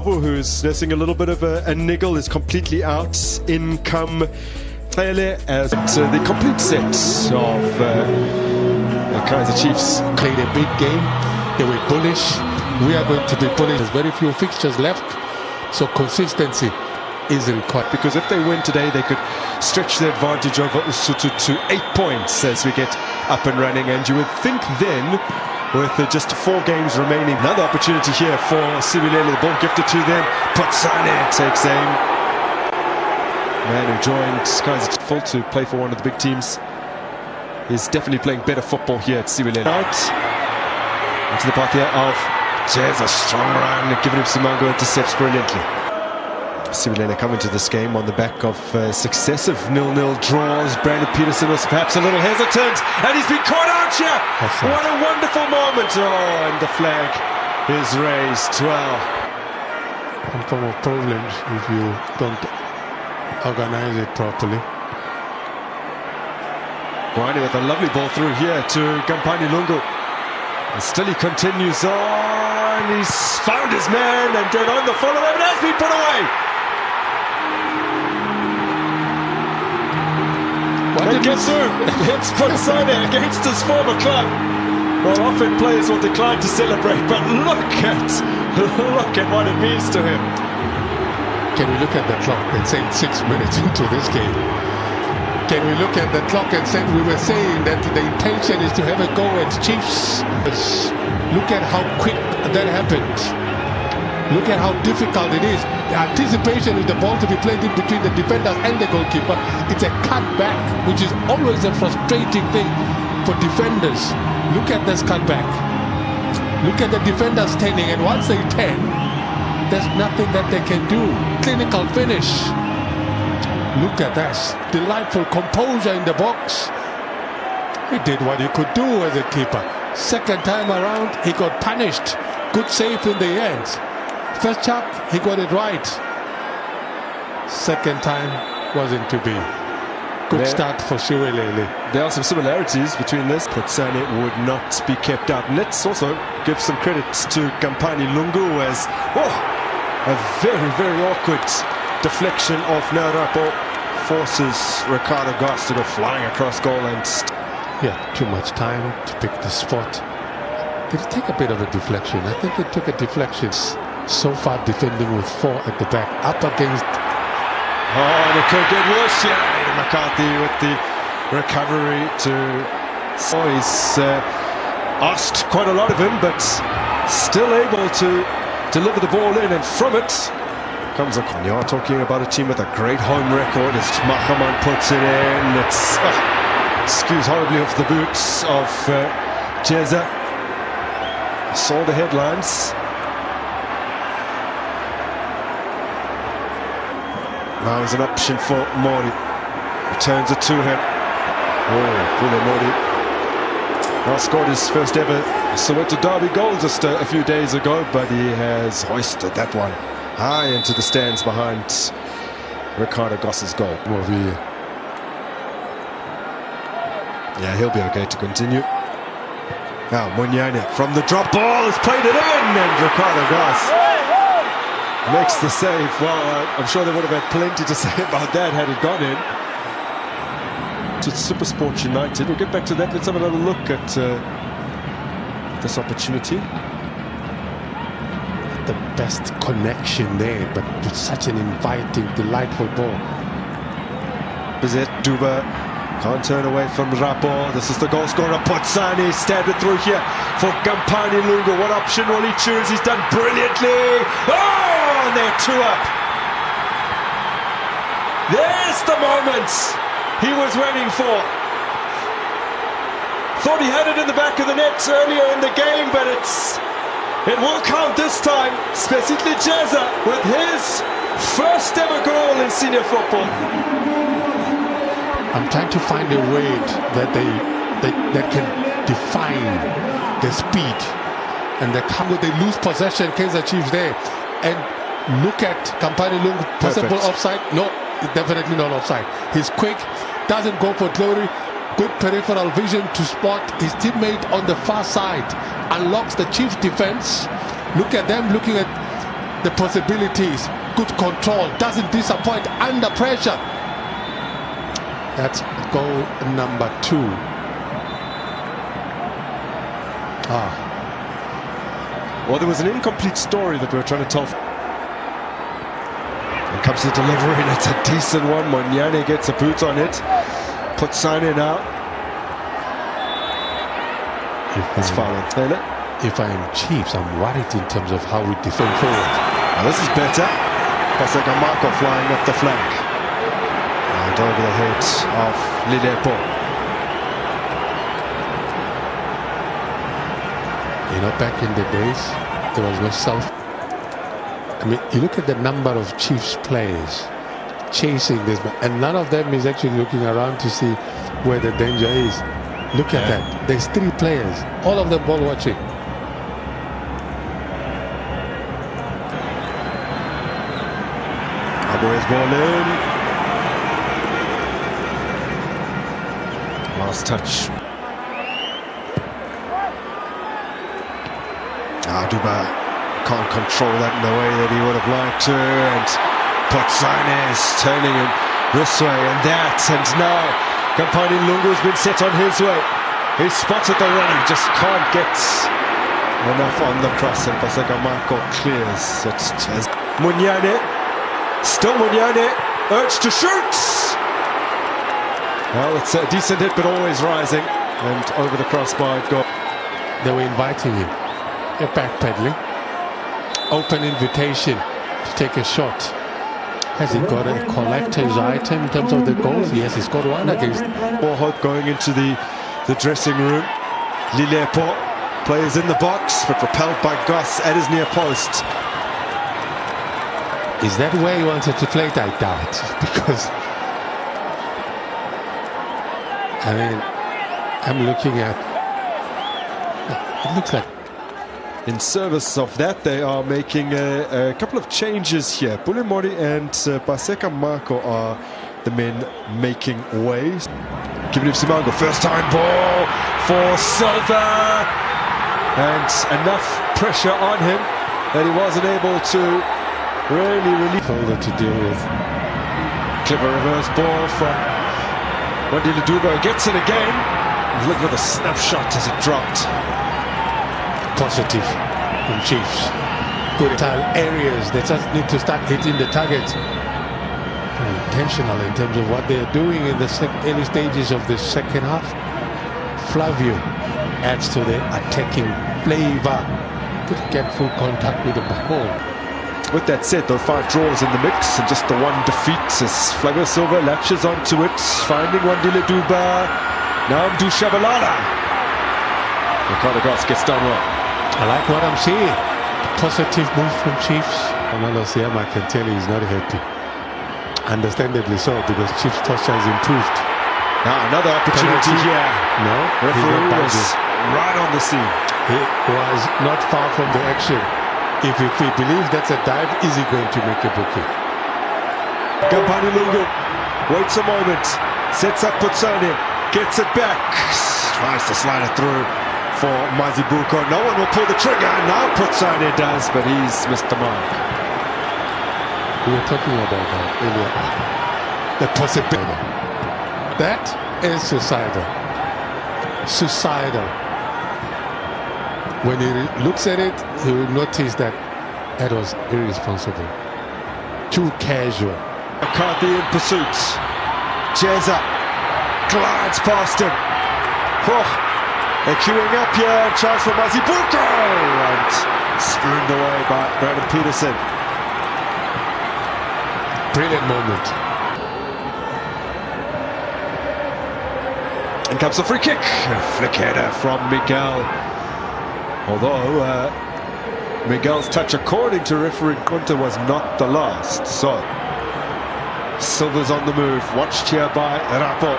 Who's nursing a little bit of a niggle, is completely out. In come Siwelele as the complete set of the Kaizer Chiefs. Played a big game. They were bullish. We are going to be bullish. There's very few fixtures left, so consistency is required. Because if they win today, they could stretch the advantage over Usutu to 8 points as we get up and running. And you would think then, with just 4 games remaining, another opportunity here for Siwelele. The ball gifted to them. Potsane takes aim. Man who joined Kaizer Chiefs to play for one of the big teams is definitely playing better football here at Siwelele. Out into the path here of Jez, a strong run, giving him Simango, intercepts brilliantly. Siwelele coming to this game on the back of successive 0-0 draws. Brandon Peterson was perhaps a little hesitant, and he's been caught out here. What a wonderful moment. Oh, and the flag is raised. Well, One form of problems if you don't organize it properly. Gwani with a lovely ball through here to Gampani Lungu. And still he continues on. He's found his man and then on the follow-up, and has been put away. And guess who? It's Potsane against his former club. Well, often players will decline to celebrate, but look at what it means to him. Can we look at the clock and say 6 minutes into this game? Can we look at the clock and say we were saying that the intention is to have a go at Chiefs? Look at how quick that happened. Look at how difficult it is. The anticipation is the ball to be played in between the defenders and the goalkeeper. It's a cutback, which is always a frustrating thing for defenders. Look at this cutback. Look at the defenders turning, and once they turn, there's nothing that they can do. Clinical finish. Look at that. Delightful composure in the box. He did what he could do as a keeper. Second time around, he got punished. Good save in the end. First shot, he got it right. Second time wasn't to be. Good start for Siwelele. There are some similarities between this. Potsane would not be kept out. And let's also give some credit to Gampani Lungu as a very, very awkward deflection of Narapo forces Ricardo Goss to go flying across goal. And too much time to pick the spot. Did it take a bit of a deflection? I think it took a deflection. So far defending with 4 at the back, up against. Oh, it could get worse. Yeah, McCarthy with the recovery to. So he's asked quite a lot of him, but still able to deliver the ball in, and from it comes a. You are talking about a team with a great home record as Mahaman puts it in. It's skews horribly off the boots of Jeza. Saw the headlines. Now there's an option for Mori. Returns it to him. Oh, Kule Mori. Now scored his first ever Soweto derby goal just a few days ago, but he has hoisted that one high into the stands behind Ricardo Goss's goal. Yeah, he'll be okay to continue. Now Munyane from the drop ball has played it in, and Ricardo Goss makes the save. Well, I'm sure they would have had plenty to say about that had it gone in. To Supersport United. We'll get back to that. Let's have another look at this opportunity. The best connection there, but with such an inviting, delightful ball. Is it Duba? Can't turn away from Rapo. This is the goal scorer, Potsane. Stabbed it through here for Gampani Lungu. What option will he choose? He's done brilliantly. Oh, and they're 2 up. There's the moment he was waiting for. Thought he had it in the back of the net earlier in the game, but it will count this time. Specifically Jeza with his first ever goal in senior football. I'm trying to find a word that can define the speed and the how they lose possession. Kaizer Chiefs there, and look at Gampani Lungu. Possible offside? No, definitely not offside. He's quick, doesn't go for glory. Good peripheral vision to spot his teammate on the far side. Unlocks the Chiefs defense. Look at them looking at the possibilities, good control, doesn't disappoint under pressure. That's goal number 2. Well, there was an incomplete story that we were trying to tell. And comes the delivery, and it's a decent one. Monyane gets a boot on it. Puts Sane now. It's foul on Taylor. If I am Chiefs, I'm worried in terms of how we defend forward. Now this is better. Kaizer Marco flying up the flank. And over the head of Lilepo. You know, back in the days, there was no self. I mean, you look at the number of Chiefs players chasing this, and none of them is actually looking around to see where the danger is. Look at that. There's 3 players, all of them ball watching. Abue's ball in. Last touch. Duba can't control that in the way that he would have liked to, and Potsanes turning him this way and that, and now Kampani Lungu's been set on his way. He's spotted the run, he just can't get enough on the cross, and Kaizer Marco clears it. Monyane, still Monyane, urge to shoot! Well, it's a decent hit, but always rising, and over the crossbar it goes. They were inviting him. Backpedaling, open invitation to take a shot. Has he got a collector's item in terms of the goals? Yes, he's got one against. More hope going into the dressing room. Lilepo plays in the box, but repelled by Goss at his near post. Is that where he wanted to play it? I doubt, because I mean, I'm looking at. It looks like. In service of that, they are making a couple of changes here. Pulemori and Kaizer Marco are the men making waves. Giving him Simango, first time ball for Silva, and enough pressure on him that he wasn't able to really relieve. Folder to deal with. Clever reverse ball from Wandile Duba, gets it again. Look at the snapshot as it dropped. Positive from Chiefs. Good tile areas, they just need to start hitting the target. Intentional in terms of what they are doing in the early stages of the second half. Flavio adds to the attacking flavor. Could get full contact with the ball. With that said, though, 5 draws in the mix and just the 1 defeat as Flavio Silva latches onto it, finding Wandile Duba. Now Mdu Shabalala. Ricardo Goss gets done well. I like what I'm seeing. Positive move from Chiefs. Ronaldo Siama, I can tell you he's not happy. Understandably so, because Chiefs' posture has improved. Now another opportunity here. No, referee was right on the scene. He was not far from the action. If he believes that's a dive, is he going to make a booking? Kampani Lungu waits a moment, sets up Putsane, gets it back, tries to slide it through for Mazibuko. No one will pull the trigger. Now Putsane does, but he's missed the mark. We were talking about that earlier. The possibility. That is suicidal. Suicidal. When he looks at it, he will notice that that was irresponsible. Too casual. McCarthy in pursuit. Jeza glides past him. Oh. They're queuing up here, chance for Mazibuko, and spooned away by Brandon Peterson. Brilliant moment. And comes a free kick, a flick header from Miguel. Although Miguel's touch, according to referee Kunta, was not the last. So Silva's on the move, watched here by Rapo.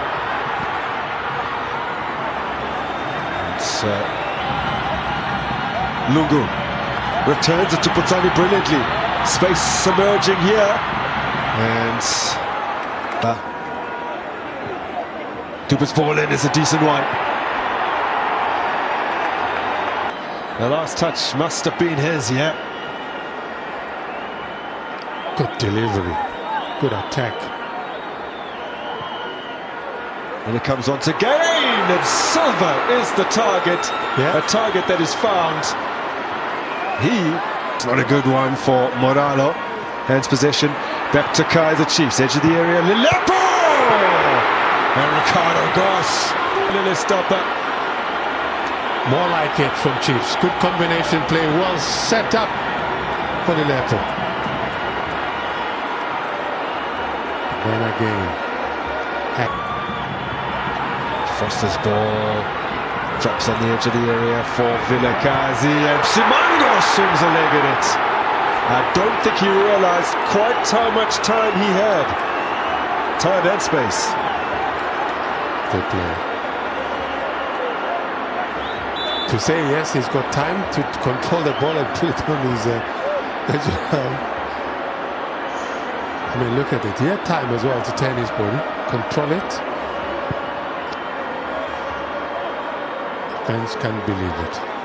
Lungu returns it to Putsani brilliantly. Space emerging here, and Duba's ball in is a decent one. The last touch must have been his, yeah. Good delivery. Good attack. And it comes once again, and Silva is the target. Yeah. A target that is found. It's not a good one for Moralo. Hands possession, back to Kaizer Chiefs, edge of the area, Lilepo! And Ricardo Goss, little stopper. More like it from Chiefs. Good combination play, well set up for Lilepo. Then again. Foster's ball drops on the edge of the area for Vilakazi, and Simango swings a leg at it. I don't think he realized quite how much time he had. Time and space. Good play. To say yes, he's got time to control the ball and put it on his I mean, look at it. He had time as well to turn his body, control it. Fans can't believe it.